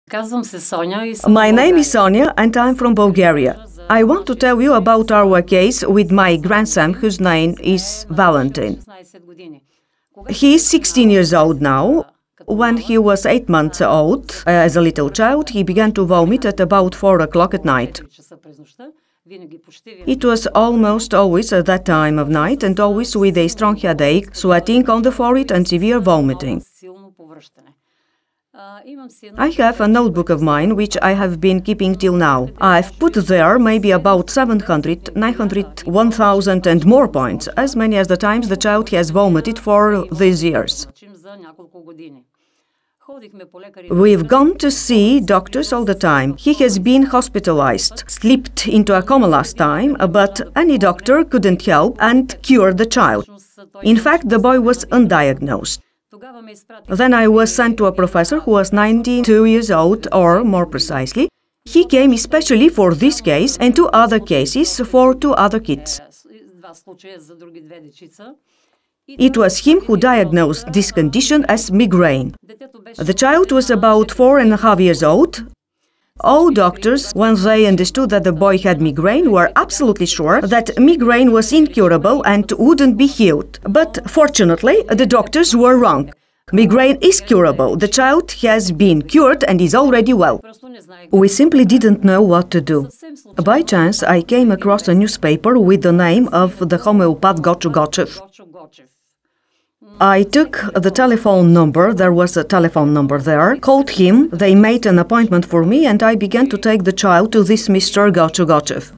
My name is Sonia and I'm from Bulgaria. I want to tell you about our case with my grandson, whose name is Valentin. He is 16 years old now. When he was 8 months old, as a little child, he began to vomit at about 4 o'clock at night. It was almost always at that time of night and always with a strong headache, sweating on the forehead and severe vomiting. I have a notebook of mine which I have been keeping till now. I've put there maybe about 700, 900, 1000 and more points, as many as the times the child has vomited for these years. We've gone to see doctors all the time. He has been hospitalized, slipped into a coma last time, but any doctor couldn't help and cure the child. In fact, the boy was undiagnosed. Then I was sent to a professor who was 92 years old, or more precisely. He came especially for this case and 2 other cases for 2 other kids. It was him who diagnosed this condition as migraine. The child was about 4.5 years old. All doctors, when they understood that the boy had migraine, were absolutely sure that migraine was incurable and wouldn't be healed. But fortunately, the doctors were wrong. Migraine is curable. The child has been cured and is already well. We simply didn't know what to do. By chance, I came across a newspaper with the name of the homeopath Gochu. I took the telephone number, there was a telephone number there, called him, they made an appointment for me and I began to take the child to this Mr. Gochu.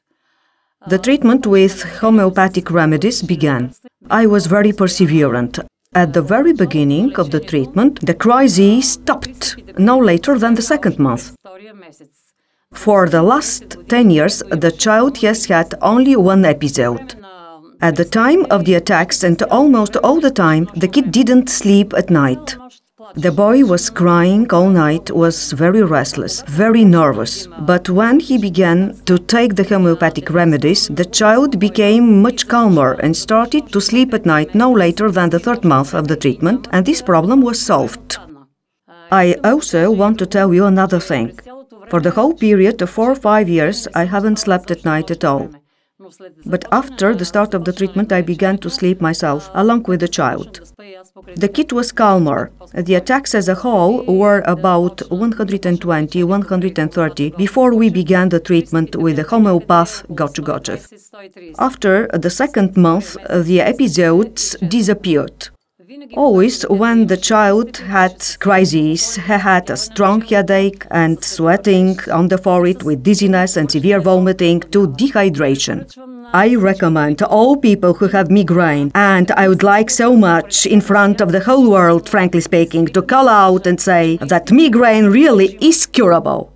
The treatment with homeopathic remedies began. I was very perseverant. At the very beginning of the treatment, the crisis stopped no later than the 2nd month. For the last 10 years, the child has had only 1 episode. At the time of the attacks and almost all the time, the kid didn't sleep at night. The boy was crying all night, was very restless, very nervous. But when he began to take the homeopathic remedies, the child became much calmer and started to sleep at night no later than the 3rd month of the treatment, and this problem was solved. I also want to tell you another thing. For the whole period of 4 or 5 years, I haven't slept at night at all. But after the start of the treatment, I began to sleep myself, along with the child. The kid was calmer. The attacks as a whole were about 120, 130 before we began the treatment with the homeopath Gochu. After the 2nd month, the episodes disappeared. Always when the child had crises, he had a strong headache and sweating on the forehead with dizziness and severe vomiting to dehydration. I recommend all people who have migraine, and I would like so much in front of the whole world, frankly speaking, to call out and say that migraine really is curable.